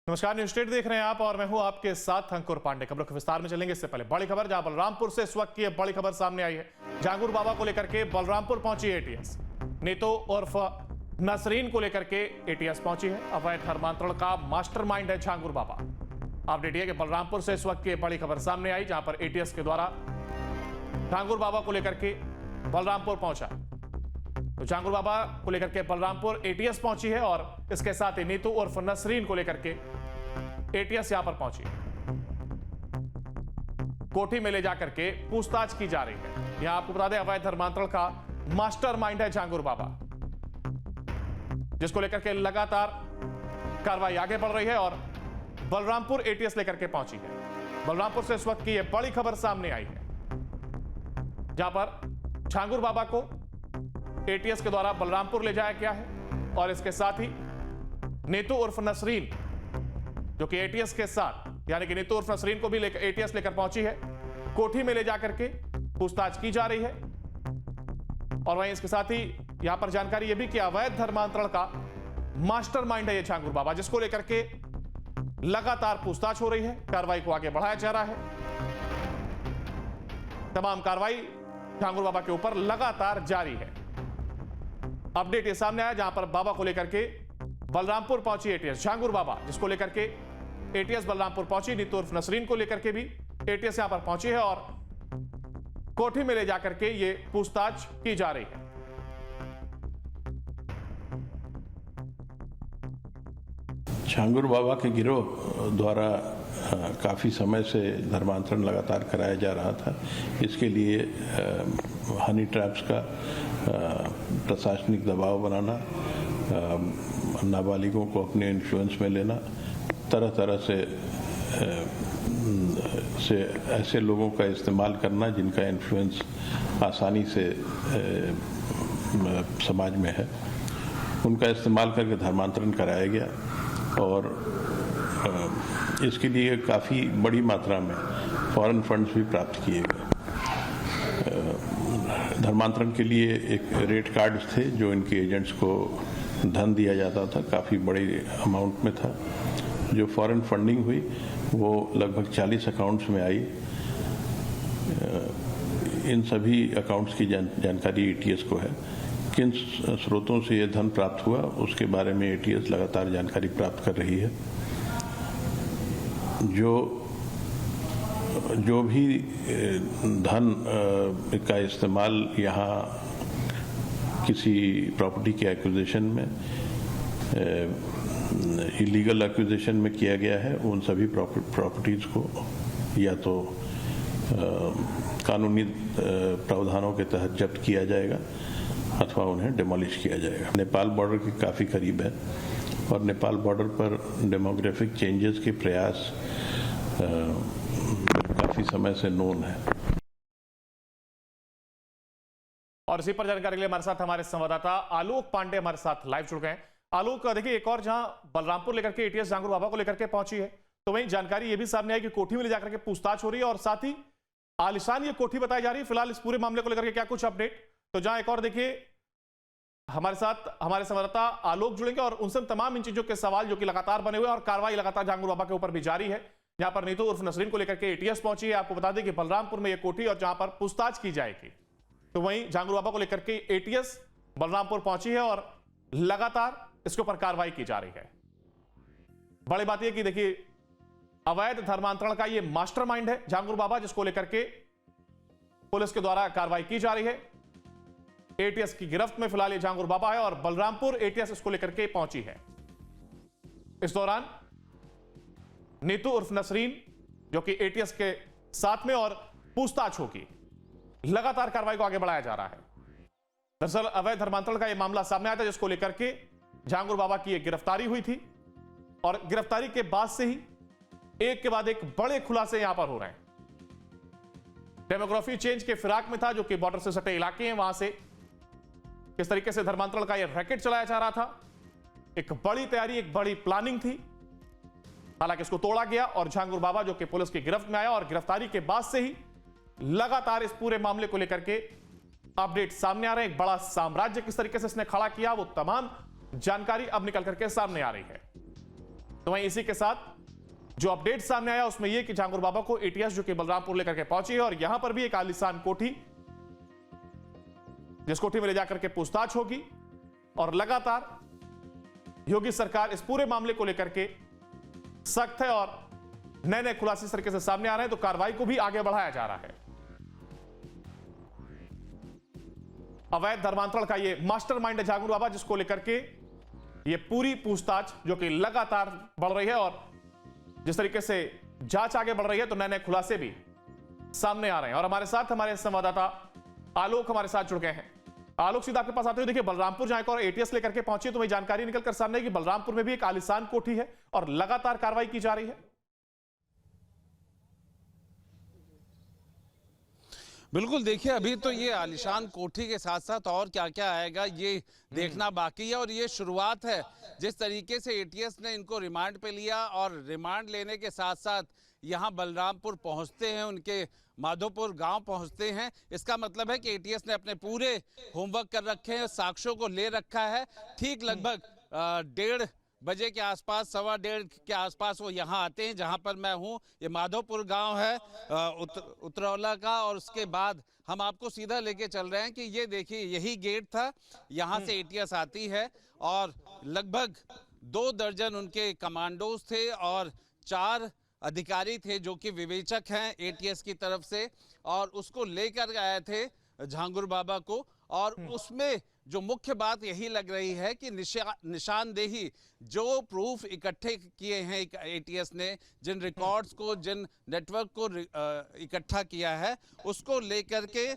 नमस्कार, news state देख रहे हैं आप और मैं हूं आपके साथ अंकुर पांडे। खबरों के विस्तार में चलेंगे। इससे पहले बड़ी खबर, जहां बलरामपुर से इस वक्त की बड़ी खबर सामने आई है। झांगुर बाबा को लेकर के बलरामपुर पहुंची एटीएस। नीतू उर्फ नसरीन को लेकर के एटीएस पहुंची है। अवैध धर्मांतरण का मास्टरमाइंड है झांगुर बाबा। अपडेट है कि बलरामपुर से इस वक्त की बड़ी खबर सामने आई, जहां पर एटीएस के द्वारा झांगुर बाबा को लेकर के बलरामपुर पहुंचा। तो झांगुर बाबा को लेकर के बलरामपुर एटीएस पहुंची है और इसके साथ ही नीतू उर्फ नसरीन को लेकर के एटीएस यहां पर पहुंची। कोठी में ले जाकर के पूछताछ की जा रही है। यहां आपको बता दें, अवैध धर्मांतरण का मास्टरमाइंड है झांगुर बाबा, जिसको लेकर के लगातार कार्रवाई आगे बढ़ रही है और बलरामपुर एटीएस लेकर के पहुंची है। बलरामपुर से इस वक्त की यह बड़ी खबर सामने आई है, जहां पर झांगुर बाबा को एटीएस के द्वारा बलरामपुर ले जाया गया है और इसके साथ ही नीतू उर्फ नसरीन, जो कि एटीएस के साथ, यानी कि नीतू उर्फ नसरीन को भी एटीएस लेकर पहुंची है। कोठी में ले जाकर के पूछताछ की जा रही है और वहीं इसके साथ ही यहां पर जानकारी यह भी कि अवैध धर्मांतरण का मास्टरमाइंड है ये झांगुर बाबा, जिसको लेकर के लगातार पूछताछ हो रही है। कार्रवाई को आगे बढ़ाया जा रहा है। तमाम कार्रवाई झांगुर बाबा के ऊपर लगातार जारी है। अपडेट ये सामने आया, जहां पर बाबा को लेकर के बलरामपुर पहुंची एटीएस। झांगुर बाबा जिसको लेकर के एटीएस बलरामपुर पहुंची, नीतू उर्फ नसरीन को लेकर के भी एटीएस यहां पर पहुंची है और कोठी में ले जाकर के ये पूछताछ की जा रही है। झांगुर बाबा के गिरोह द्वारा काफ़ी समय से धर्मांतरण लगातार कराया जा रहा था। इसके लिए हनी ट्रैप्स का प्रशासनिक दबाव बनाना, नाबालिगों को अपने इन्फ्लुएंस में लेना, तरह तरह से ऐसे लोगों का इस्तेमाल करना जिनका इन्फ्लुएंस आसानी से समाज में है, उनका इस्तेमाल करके धर्मांतरण कराया गया और इसके लिए काफ़ी बड़ी मात्रा में फॉरेन फंड्स भी प्राप्त किए गए। धर्मांतरण के लिए एक रेट कार्ड्स थे जो इनके एजेंट्स को धन दिया जाता था, काफ़ी बड़ी अमाउंट में था। जो फॉरेन फंडिंग हुई वो लगभग 40 अकाउंट्स में आई। इन सभी अकाउंट्स की जानकारी एटीएस को है। किन स्रोतों से ये धन प्राप्त हुआ उसके बारे में एटीएस लगातार जानकारी प्राप्त कर रही है। जो भी धन का इस्तेमाल यहाँ किसी प्रॉपर्टी के एक्विजिशन में, इलीगल एक्विजिशन में किया गया है, उन सभी प्रॉपर्टीज को या तो कानूनी प्रावधानों के तहत जब्त किया जाएगा अथवा उन्हें डिमोलिश किया जाएगा। नेपाल बॉर्डर के काफ़ी करीब है और नेपाल बॉर्डर पर डेमोग्राफिक चेंजेस के प्रयास काफ़ी समय से नोन है। और इसी पर जानकारी के लिए हमारे साथ हमारे संवाददाता आलोक पांडे हमारे साथ लाइव जुड़ गए हैं। आलोक, देखिए, एक और जहां बलरामपुर लेकर के एटीएस झांगुर बाबा को लेकर के पहुंची है, तो वहीं जानकारी यह भी सामने आई कि कोठी में ले जाकर के पूछताछ हो रही है और साथ ही आलिशान ये कोठी बताई जा रही है। फिलहाल इस पूरे मामले को लेकर के क्या कुछ अपडेट? तो जहां एक और देखिए हमारे साथ हमारे संवाददाता आलोक जुड़ेंगे और उनसे तमाम इन चीजों के सवाल जो कि लगातार बने हुए और कार्रवाई लगातार झांगुर बाबा के ऊपर भी जारी है। जहां पर नीतू उर्फ नसरीन को लेकर के एटीएस पहुंची है। आपको बता दें कि बलरामपुर में यह कोठी और जहां पर पूछताछ की जाएगी, तो वहीं झांगुर बाबा को लेकर के एटीएस बलरामपुर पहुंची है और लगातार इसके ऊपर कार्रवाई की जा रही है। बड़ी बात यह कि देखिए, अवैध धर्मांतरण का यह मास्टरमाइंड है झांगुर बाबा, जिसको लेकर के पुलिस के द्वारा कार्रवाई की जा रही है। एटीएस की गिरफ्त में फिलहाल ये झांगुर बाबा है और बलरामपुर एटीएस इसको लेकर के पहुंची है। इस दौरान नीतू उर्फ नसरीन, जो कि एटीएस के साथ में, और पूछताछ होगी। लगातार कार्रवाई को आगे बढ़ाया जा रहा है। दरअसल अवैध धर्मांतरण का यह मामला सामने आया था, जिसको लेकर के झांगुर बाबा की यह गिरफ्तारी हुई थी और गिरफ्तारी के बाद से ही एक के बाद एक बड़े खुलासे यहां पर हो रहे हैं। डेमोग्राफी चेंज के फिराक में था, जो कि बॉर्डर से सटे इलाके हैं, वहां से किस तरीके से धर्मांतरण का यह रैकेट चलाया जा रहा था। एक बड़ी तैयारी, एक बड़ी प्लानिंग थी। हालांकि इसको तोड़ा गया और झांगुर बाबा, जो कि पुलिस की गिरफ्त में आया, और गिरफ्तारी के बाद से ही लगातार इस पूरे मामले को लेकर के अपडेट सामने आ रहे हैं। एक बड़ा साम्राज्य किस तरीके से इसने खड़ा किया, वो तमाम जानकारी अब निकल करके सामने आ रही है। तो वहीं इसी के साथ जो अपडेट सामने आया उसमें यह कि झांगुर बाबा को एटीएस जो कि बलरामपुर लेकर के पहुंची है और यहां पर भी एक आलीशान कोठी, जिस कोठी में ले जाकर के पूछताछ होगी और लगातार योगी सरकार इस पूरे मामले को लेकर के सख्त है और नए नए खुलासे इस तरीके से सामने आ रहे हैं, तो कार्रवाई को भी आगे बढ़ाया जा रहा है। अवैध धर्मांतरण का ये मास्टरमाइंड है झांगुर बाबा, जिसको लेकर के ये पूरी पूछताछ जो कि लगातार बढ़ रही है और जिस तरीके से जांच आगे बढ़ रही है तो नए नए खुलासे भी सामने आ रहे हैं। और हमारे साथ हमारे संवाददाता आलोक हमारे साथ जुड़ गए हैं। आलोक, सीधा आपके पास आते हुए देखिए, बलरामपुर जहां एक और एटीएस लेकर के पहुंची तो वही जानकारी निकलकर सामने है कि बलरामपुर में भी एक आलीशान कोठी है और लगातार कार्रवाई की जा रही है। बिल्कुल, देखिए अभी तो ये आलीशान कोठी के साथ साथ और क्या क्या आएगा ये देखना बाकी है और ये शुरुआत है। जिस तरीके से एटीएस ने इनको रिमांड पे लिया और रिमांड लेने के साथ साथ यहाँ बलरामपुर पहुँचते हैं, उनके माधोपुर गांव पहुँचते हैं, इसका मतलब है कि एटीएस ने अपने पूरे होमवर्क कर रखे हैं, साक्ष्यों को ले रखा है। ठीक लगभग 1:30 बजे के आसपास, 1:15 के आसपास वो यहाँ आते हैं जहाँ पर मैं हूँ। ये माधोपुर गांव है उतरौला का और उसके बाद हम आपको सीधा लेके चल रहे हैं कि ये देखिए यही गेट था, यहाँ से एटीएस आती है और लगभग 2 दर्जन उनके कमांडोज थे और 4 अधिकारी थे जो कि विवेचक हैं एटीएस की तरफ से और उसको लेकर आए थे झांगुर बाबा को। और उसमें जो मुख्य बात यही लग रही है कि निशानदेही जो प्रूफ इकट्ठे किए हैं एटीएस ने, जिन रिकॉर्ड्स को, जिन नेटवर्क को इकट्ठा किया है, उसको लेकर के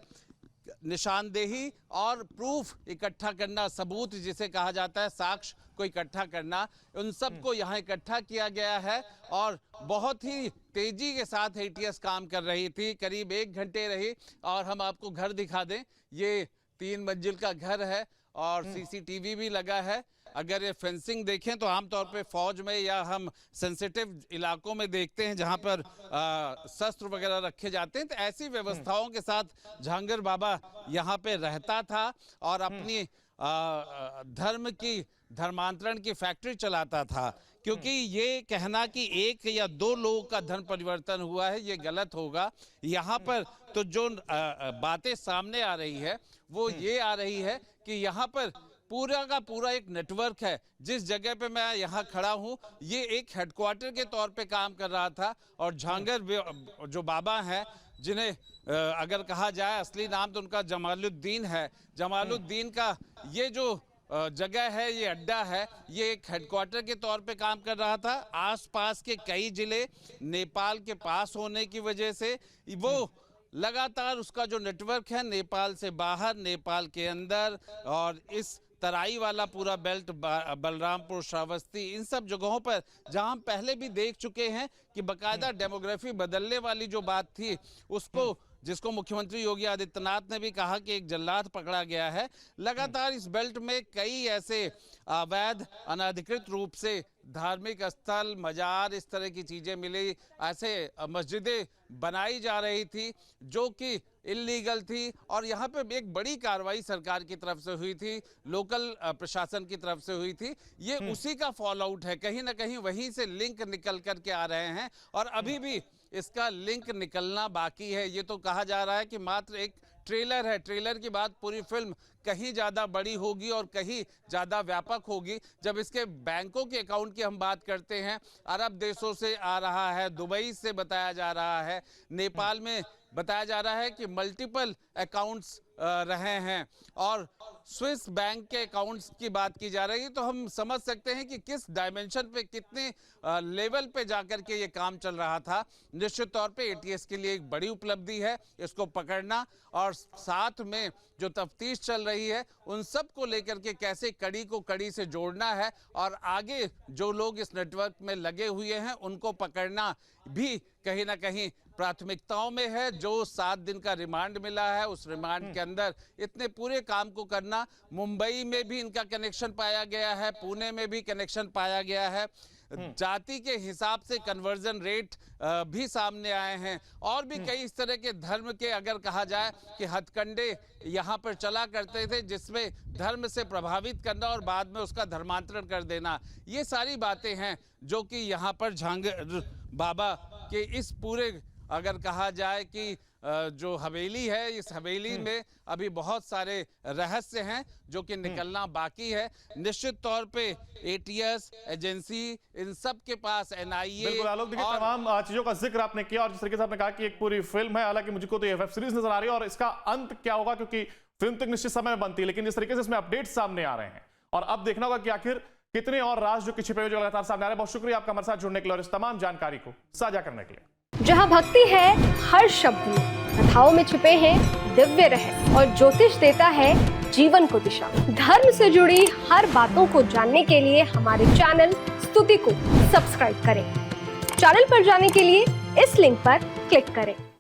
निशानदेही और प्रूफ इकट्ठा करना, सबूत जिसे कहा जाता है, साक्ष्य को इकट्ठा करना, उन सब को यहाँ इकट्ठा किया गया है और बहुत ही तेजी के साथ एटीएस काम कर रही थी। करीब 1 घंटे रही और हम आपको घर दिखा दें, ये 3 मंजिल का घर है और सीसीटीवी भी लगा है। अगर ये फेंसिंग देखें तो आमतौर पे फौज में या हम सेंसिटिव इलाकों में देखते हैं जहां पर शस्त्र वगैरह रखे जाते हैं, तो ऐसी व्यवस्थाओं के साथ झांगुर बाबा यहाँ पे रहता था और अपनी धर्म की धर्मांतरण की फैक्ट्री चलाता था। क्योंकि ये कहना कि 1 या 2 लोगों का धर्म परिवर्तन हुआ है, ये गलत होगा। यहाँ पर तो जो बातें सामने आ रही है वो ये आ रही है कि यहाँ पर पूरा का पूरा एक नेटवर्क है। जिस जगह पे मैं यहाँ खड़ा हूँ ये एक हेडक्वार्टर के तौर पे काम कर रहा था और झांगुर जो बाबा हैं, जिन्हें अगर कहा जाए असली नाम तो उनका जमालुद्दीन है, जमालुद्दीन का ये जो जगह है, ये अड्डा है, ये एक हेडक्वार्टर के तौर पे काम कर रहा था। आसपास के कई जिले नेपाल के पास होने की वजह से वो लगातार उसका जो नेटवर्क है, नेपाल से बाहर, नेपाल के अंदर और इस तराई वाला पूरा बेल्ट, बलरामपुर, श्रावस्ती, इन सब जगहों पर जहां हम पहले भी देख चुके हैं कि बकायदा डेमोग्राफी बदलने वाली जो बात थी उसको, जिसको मुख्यमंत्री योगी आदित्यनाथ ने भी कहा कि एक जल्लाद पकड़ा गया है। लगातार इस बेल्ट में कई ऐसे अवैध, अनधिकृत रूप से धार्मिक स्थल, मजार, इस तरह की चीजें मिली, ऐसे मस्जिदें बनाई जा रही थी जो कि इल्लीगल थी और यहाँ पे एक बड़ी कार्रवाई सरकार की तरफ से हुई थी, लोकल प्रशासन की तरफ से हुई थी। ये उसी का फॉल आउट है, कहीं ना कहीं वहीं से लिंक निकल करके आ रहे हैं और अभी भी इसका लिंक निकलना बाकी है। ये तो कहा जा रहा है कि मात्र एक ट्रेलर है, ट्रेलर की बात, पूरी फिल्म कहीं ज़्यादा बड़ी होगी और कहीं ज़्यादा व्यापक होगी। जब इसके बैंकों के अकाउंट की हम बात करते हैं, अरब देशों से आ रहा है, दुबई से बताया जा रहा है, नेपाल में बताया जा रहा है कि मल्टीपल अकाउंट्स रहे हैं और स्विस बैंक के अकाउंट्स की बात की जा रही है, तो हम समझ सकते हैं कि किस डायमेंशन पे, कितने लेवल पे जाकर के ये काम चल रहा था। निश्चित तौर पे एटीएस के लिए एक बड़ी उपलब्धि है इसको पकड़ना और साथ में जो तफ्तीश चल रही है उन सब को लेकर के कैसे कड़ी को कड़ी से जोड़ना है और आगे जो लोग इस नेटवर्क में लगे हुए हैं उनको पकड़ना भी कहीं ना कहीं प्राथमिकताओं में है। जो 7 दिन का रिमांड मिला है उस रिमांड के अंदर इतने पूरे काम को करना, मुंबई में भी इनका कनेक्शन पाया गया है, पुणे में भी कनेक्शन पाया गया है, जाति के हिसाब से कन्वर्जन रेट भी सामने आए हैं और भी कई इस तरह के धर्म के, अगर कहा जाए कि हथकंडे यहाँ पर चला करते थे जिसमें धर्म से प्रभावित करना और बाद में उसका धर्मांतरण कर देना, ये सारी बातें हैं जो कि यहाँ पर झांगर बाबा के इस पूरे, अगर कहा जाए कि जो हवेली है, इस हवेली में अभी बहुत सारे रहस्य हैं जो कि निकलना बाकी है। निश्चित तौर पे एटीएस एजेंसी इन सब के पास एनआईए, बिल्कुल आलोक, देखिए तमाम चीजों का जिक्र आपने किया और जिस तरीके से आपने कहा कि एक पूरी फिल्म है, हालांकि मुझको तो ये वेब सीरीज नजर आ रही है और इसका अंत क्या होगा, क्योंकि फिल्म तो एक निश्चित समय में बनती है, लेकिन जिस तरीके से इसमें अपडेट्स सामने आ रहे हैं और अब देखना होगा कि आखिर कितने और राज जो कि छिपे हुए जो लगातार सामने आ रहे हैं। बहुत शुक्रिया आपका हमारे साथ जुड़ने के लिए और इस तमाम जानकारी को साझा करने के लिए। जहां भक्ति है हर शब्द में, कथाओं में छिपे हैं दिव्य रहस्य और ज्योतिष देता है जीवन को दिशा। धर्म से जुड़ी हर बातों को जानने के लिए हमारे चैनल स्तुति को सब्सक्राइब करें। चैनल पर जाने के लिए इस लिंक पर क्लिक करें।